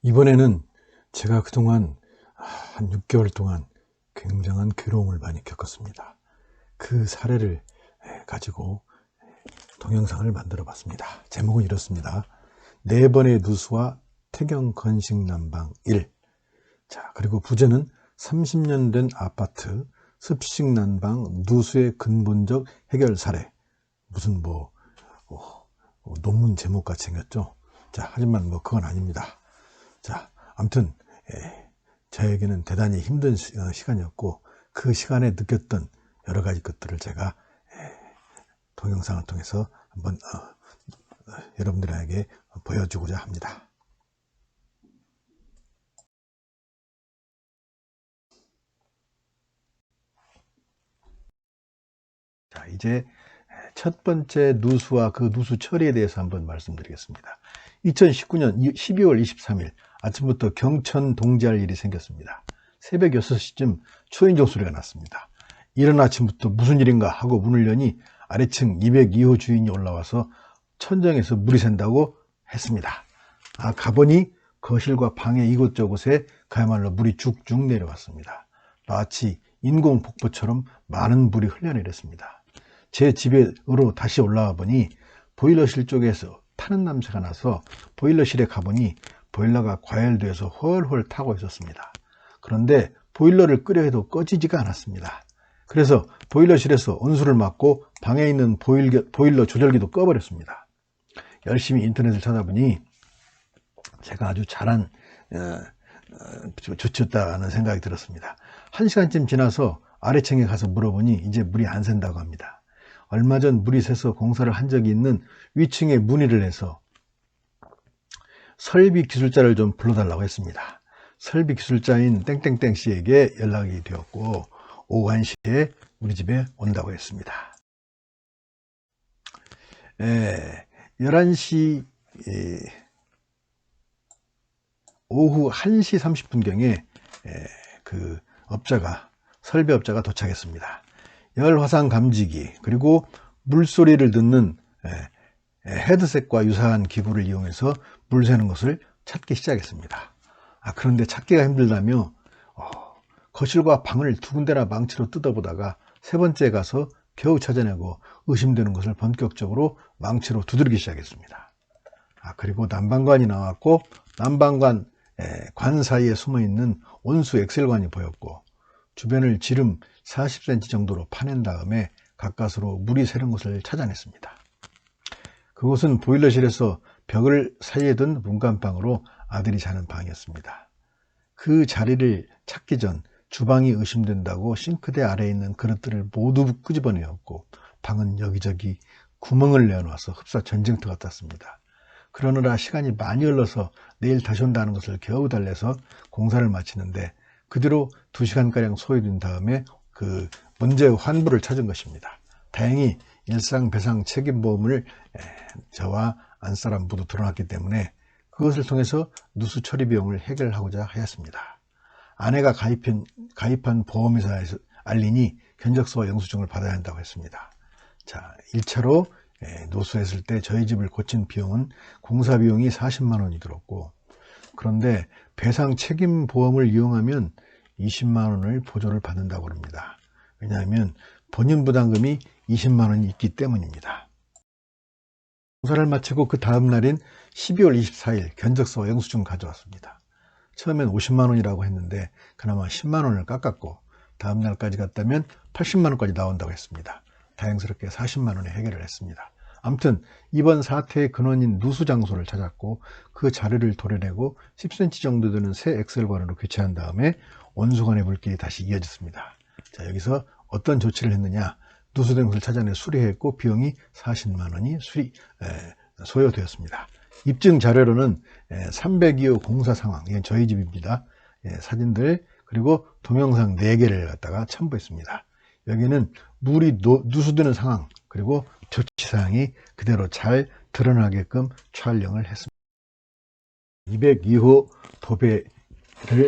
이번에는 제가 그동안 한 6개월 동안 굉장한 괴로움을 많이 겪었습니다. 그 사례를 가지고 동영상을 만들어 봤습니다. 제목은 이렇습니다. 4번의 누수와 태경 건식 난방 1. 자, 그리고 부제는 30년 된 아파트 습식 난방 누수의 근본적 해결 사례. 무슨 논문 제목 같이 생겼죠. 자, 하지만 그건 아닙니다. 자, 아무튼 저에게는 대단히 힘든 시간이었고, 그 시간에 느꼈던 여러 가지 것들을 제가 동영상을 통해서 한번 여러분들에게 보여주고자 합니다. 자, 이제 첫 번째 누수와 그 누수 처리에 대해서 한번 말씀드리겠습니다. 2019년 12월 23일 아침부터 경천 동지할 일이 생겼습니다. 새벽 6시쯤 초인종 소리가 났습니다. 이른 아침부터 무슨 일인가 하고 문을 여니 아래층 202호 주인이 올라와서 천정에서 물이 샌다고 했습니다. 가보니 거실과 방의 이곳저곳에 그야말로 물이 쭉쭉 내려왔습니다. 마치 인공 폭포처럼 많은 물이 흘러내렸습니다. 제 집으로 다시 올라와 보니 보일러실 쪽에서 타는 냄새가 나서 보일러실에 가보니 보일러가 과열되어서 훨훨 타고 있었습니다. 그런데 보일러를 끄려 해도 꺼지지가 않았습니다. 그래서 보일러실에서 온수를 막고 방에 있는 보일러 조절기도 꺼버렸습니다. 열심히 인터넷을 찾아보니 제가 아주 잘한 조치였다는 생각이 들었습니다. 1시간쯤 지나서 아래층에 가서 물어보니 이제 물이 안 샌다고 합니다. 얼마 전 물이 새서 공사를 한 적이 있는 위층에 문의를 해서 설비 기술자를 좀 불러달라고 했습니다. 설비 기술자인 땡땡땡 씨에게 연락이 되었고 오후 1시에 우리 집에 온다고 했습니다. 11시 오후 1시 30분경에 그 설비업자가 도착했습니다. 열화상 감지기 그리고 물소리를 듣는 헤드셋과 유사한 기구를 이용해서 물 새는 것을 찾기 시작했습니다. 그런데 찾기가 힘들다며 거실과 방을 두 군데나 망치로 뜯어보다가 세 번째 가서 겨우 찾아내고 의심되는 것을 본격적으로 망치로 두드리기 시작했습니다. 그리고 난방관이 나왔고 난방관 관 사이에 숨어있는 온수 엑셀관이 보였고 주변을 지름 40cm 정도로 파낸 다음에 가까스로 물이 새는 것을 찾아냈습니다. 그곳은 보일러실에서 벽을 사이에 둔 문간방으로 아들이 자는 방이었습니다. 그 자리를 찾기 전 주방이 의심된다고 싱크대 아래에 있는 그릇들을 모두 끄집어내었고 방은 여기저기 구멍을 내어놔서 흡사 전쟁터 같았습니다. 그러느라 시간이 많이 흘러서 내일 다시 온다는 것을 겨우 달래서 공사를 마치는데 그 뒤로 2시간가량 소요된 다음에 그 문제의 환부를 찾은 것입니다. 다행히 일상배상 책임보험을 저와 안사람 모두 들어놨기 때문에 그것을 통해서 누수 처리 비용을 해결하고자 하였습니다. 아내가 가입한 보험회사에서 알리니 견적서와 영수증을 받아야 한다고 했습니다. 자, 1차로 누수했을 때 저희 집을 고친 비용은 공사 비용이 40만 원이 들었고, 그런데 배상 책임보험을 이용하면 20만 원을 보조를 받는다고 합니다. 왜냐하면 본인 부담금이 20만 원이 있기 때문입니다. 공사를 마치고 그 다음 날인 12월 24일 견적서와 영수증을 가져왔습니다. 처음엔 50만 원이라고 했는데 그나마 10만 원을 깎았고 다음 날까지 갔다면 80만 원까지 나온다고 했습니다. 다행스럽게 40만 원에 해결을 했습니다. 아무튼 이번 사태의 근원인 누수 장소를 찾았고 그 자료를 도려내고 10cm 정도 되는 새 엑셀관으로 교체한 다음에 온수관의 물길이 다시 이어졌습니다. 자, 여기서 어떤 조치를 했느냐? 누수된 것을 찾아내 수리했고 비용이 40만 원이 소요되었습니다. 입증 자료로는 302호 공사 상황, 이건 저희 집입니다. 사진들 그리고 동영상 4개를 갖다가 첨부했습니다. 여기는 물이 누수되는 상황 그리고 조치사항이 그대로 잘 드러나게끔 촬영을 했습니다. 202호 도배를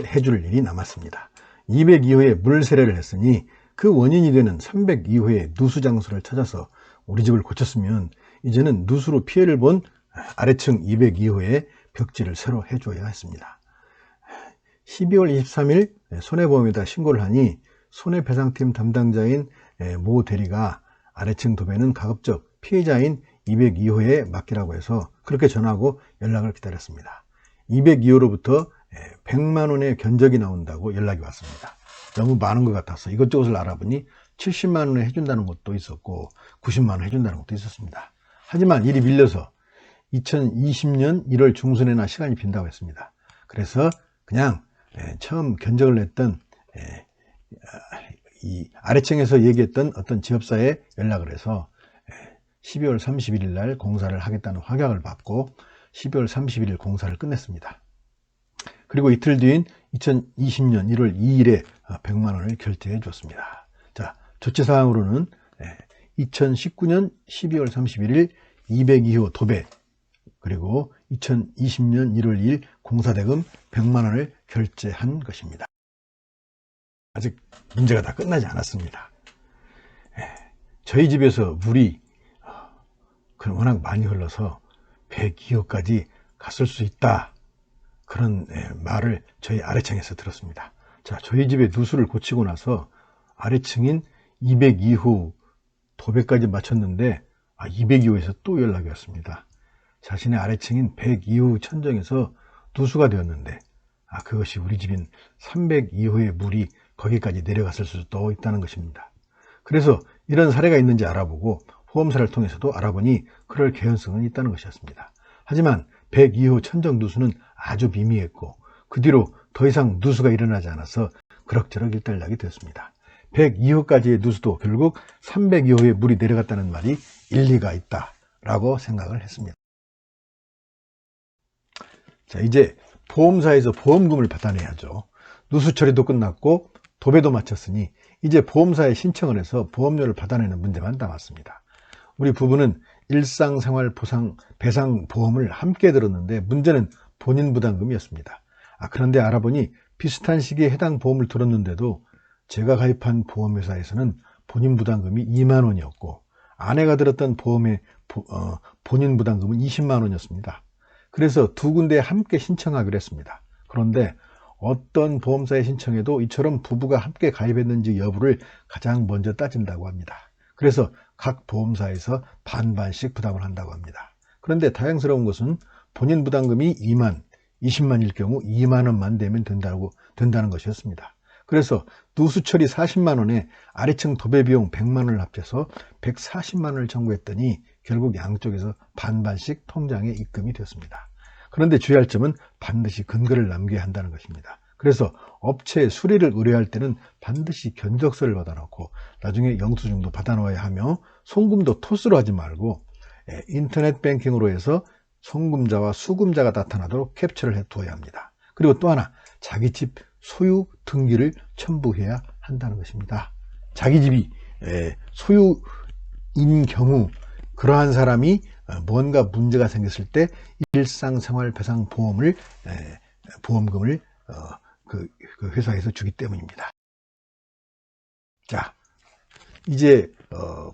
해줄 일이 남았습니다. 202호에 물 세례를 했으니 그 원인이 되는 302호의 누수 장소를 찾아서 우리 집을 고쳤으면 이제는 누수로 피해를 본 아래층 202호에 벽지를 새로 해줘야 했습니다. 12월 23일 손해보험에다 신고를 하니 손해배상팀 담당자인 모 대리가 아래층 도배는 가급적 피해자인 202호에 맡기라고 해서 그렇게 전화하고 연락을 기다렸습니다. 202호로부터 100만 원의 견적이 나온다고 연락이 왔습니다. 너무 많은 것 같아서 이것저것을 알아보니 70만 원에 해준다는 것도 있었고 90만 원 해준다는 것도 있었습니다. 하지만 일이 밀려서 2020년 1월 중순에나 시간이 빈다고 했습니다. 그래서 그냥 처음 견적을 냈던 이 아래층에서 얘기했던 어떤 지업사에 연락을 해서 12월 31일 날 공사를 하겠다는 확약을 받고 12월 31일 공사를 끝냈습니다. 그리고 이틀 뒤인 2020년 1월 2일에 100만 원을 결제해 줬습니다. 자, 조치사항으로는 2019년 12월 31일 202호 도배, 그리고 2020년 1월 2일 공사대금 100만 원을 결제한 것입니다. 아직 문제가 다 끝나지 않았습니다. 저희 집에서 물이 워낙 많이 흘러서 102호까지 갔을 수 있다, 그런 말을 저희 아래층에서 들었습니다. 자, 저희 집에 누수를 고치고 나서 아래층인 202호 도배까지 마쳤는데 202호에서 또 연락이 왔습니다. 자신의 아래층인 102호 천정에서 누수가 되었는데 그것이 우리 집인 302호의 물이 거기까지 내려갔을 수도 있다는 것입니다. 그래서 이런 사례가 있는지 알아보고 보험사를 통해서도 알아보니 그럴 개연성은 있다는 것이었습니다. 하지만 102호 천정 누수는 아주 미미했고 그 뒤로 더 이상 누수가 일어나지 않아서 그럭저럭 일단락이 되었습니다. 102호까지의 누수도 결국 302호에 물이 내려갔다는 말이 일리가 있다라고 생각을 했습니다. 자, 이제 보험사에서 보험금을 받아내야죠. 누수 처리도 끝났고 도배도 마쳤으니 이제 보험사에 신청을 해서 보험료를 받아내는 문제만 남았습니다. 우리 부부는 일상생활 배상 보험을 함께 들었는데 문제는 본인 부담금이었습니다. 그런데 알아보니 비슷한 시기에 해당 보험을 들었는데도 제가 가입한 보험회사에서는 본인 부담금이 2만 원이었고 아내가 들었던 보험의 본인 부담금은 20만 원이었습니다. 그래서 두 군데에 함께 신청하기로 했습니다. 그런데 어떤 보험사에 신청해도 이처럼 부부가 함께 가입했는지 여부를 가장 먼저 따진다고 합니다. 그래서 각 보험사에서 반반씩 부담을 한다고 합니다. 그런데 다행스러운 것은 본인 부담금이 20만일 경우 2만 원만 내면 된다는 것이었습니다. 그래서 누수 처리 40만 원에 아래층 도배 비용 100만 원을 합쳐서 140만 원을 청구했더니 결국 양쪽에서 반반씩 통장에 입금이 되었습니다. 그런데 주의할 점은 반드시 근거를 남겨야 한다는 것입니다. 그래서 업체에 수리를 의뢰할 때는 반드시 견적서를 받아놓고 나중에 영수증도 받아놓아야 하며 송금도 토스로 하지 말고 인터넷 뱅킹으로 해서 송금자와 수금자가 나타나도록 캡처를 해두어야 합니다. 그리고 또 하나, 자기 집 소유 등기를 첨부해야 한다는 것입니다. 자기 집이 소유인 경우 그러한 사람이 뭔가 문제가 생겼을 때 일상생활배상보험금을 그 회사에서 주기 때문입니다. 자, 이제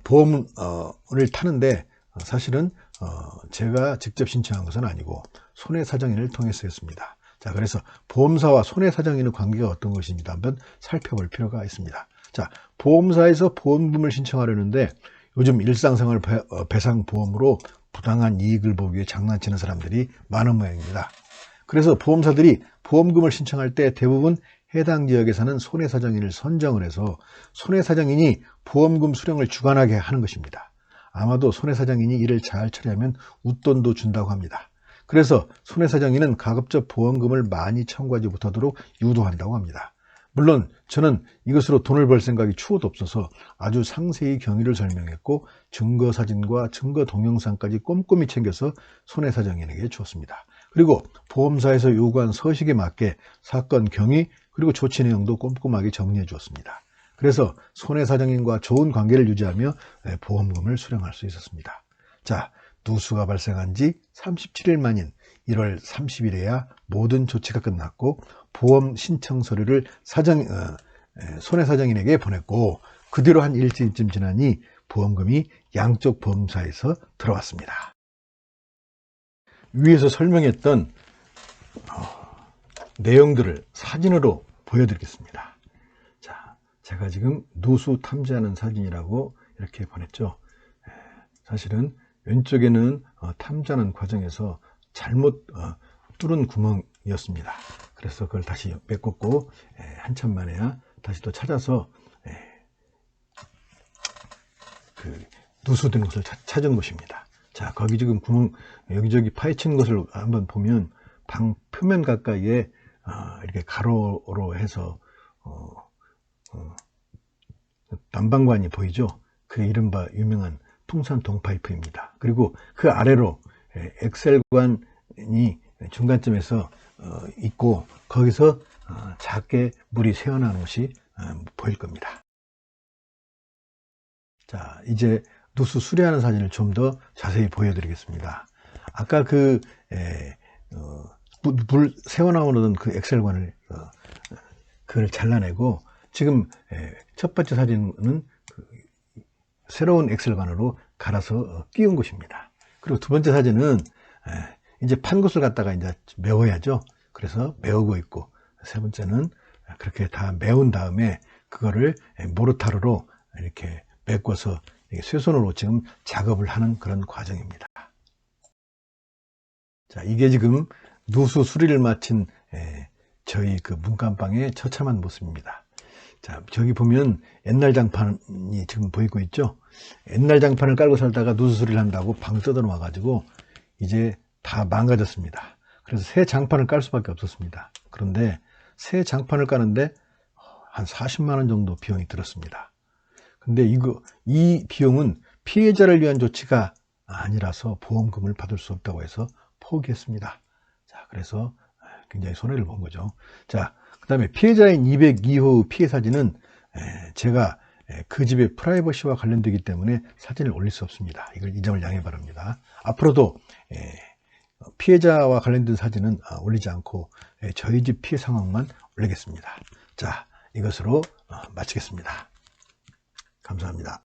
보험을 타는데 사실은 제가 직접 신청한 것은 아니고 손해사정인을 통해서였습니다. 자, 그래서 보험사와 손해사정인의 관계가 어떤 것인지 한번 살펴볼 필요가 있습니다. 자, 보험사에서 보험금을 신청하려는데 요즘 일상생활 배상보험으로 부당한 이익을 보기 위해 장난치는 사람들이 많은 모양입니다. 그래서 보험사들이 보험금을 신청할 때 대부분 해당 지역에 사는 손해사정인을 선정을 해서 손해사정인이 보험금 수령을 주관하게 하는 것입니다. 아마도 손해사정인이 이를 잘 처리하면 웃돈도 준다고 합니다. 그래서 손해사정인은 가급적 보험금을 많이 청구하지 못하도록 유도한다고 합니다. 물론 저는 이것으로 돈을 벌 생각이 추호도 없어서 아주 상세히 경위를 설명했고 증거사진과 증거 동영상까지 꼼꼼히 챙겨서 손해사정인에게 주었습니다. 그리고 보험사에서 요구한 서식에 맞게 사건 경위 그리고 조치 내용도 꼼꼼하게 정리해 주었습니다. 그래서 손해사정인과 좋은 관계를 유지하며 보험금을 수령할 수 있었습니다. 자, 누수가 발생한 지 37일 만인 1월 30일에야 모든 조치가 끝났고 보험 신청 서류를 손해사정인에게 보냈고 그 뒤로 한 일주일쯤 지나니 보험금이 양쪽 보험사에서 들어왔습니다. 위에서 설명했던 내용들을 사진으로 보여드리겠습니다. 자, 제가 지금 누수 탐지하는 사진이라고 이렇게 보냈죠. 사실은 왼쪽에는 탐지하는 과정에서 잘못 뚫은 구멍이었습니다. 그래서 그걸 다시 메꿨고 한참 만에야 다시 또 찾아서 그 누수된 곳을 찾은 곳입니다. 자, 거기 지금 구멍 여기저기 파헤친 것을 한번 보면 방 표면 가까이에 이렇게 가로로 해서 난방관이 보이죠. 그 이른바 유명한 풍산 동파이프입니다. 그리고 그 아래로 엑셀관이 중간쯤에서 있고 거기서 작게 물이 새어나오는 것이 보일 겁니다. 자, 이제 누수 수리하는 사진을 좀 더 자세히 보여드리겠습니다. 아까 물 새어나오는 그 엑셀관을 그걸 잘라내고 지금 첫 번째 사진은 새로운 엑셀관으로 갈아서 끼운 것입니다. 그리고 두 번째 사진은 이제 판 곳을 갖다가 이제 메워야죠. 그래서 메우고 있고, 세 번째는 그렇게 다 메운 다음에 그거를 모르타르로 이렇게 메꿔서 쇠손으로 지금 작업을 하는 그런 과정입니다. 자, 이게 지금 누수 수리를 마친 저희 그 문간방의 처참한 모습입니다. 자, 저기 보면 옛날 장판이 지금 보이고 있죠. 옛날 장판을 깔고 살다가 누수 수리를 한다고 방 뜯어 놓아 가지고 이제 다 망가졌습니다. 그래서 새 장판을 깔 수밖에 없었습니다. 그런데 새 장판을 까는데 한 40만 원 정도 비용이 들었습니다. 근데 이 비용은 피해자를 위한 조치가 아니라서 보험금을 받을 수 없다고 해서 포기했습니다. 자, 그래서 굉장히 손해를 본 거죠. 자, 그 다음에 피해자인 202호 피해 사진은 제가 그 집의 프라이버시와 관련되기 때문에 사진을 올릴 수 없습니다. 이 점을 양해 바랍니다. 앞으로도 피해자와 관련된 사진은 올리지 않고 저희 집 피해 상황만 올리겠습니다. 자, 이것으로 마치겠습니다. 감사합니다.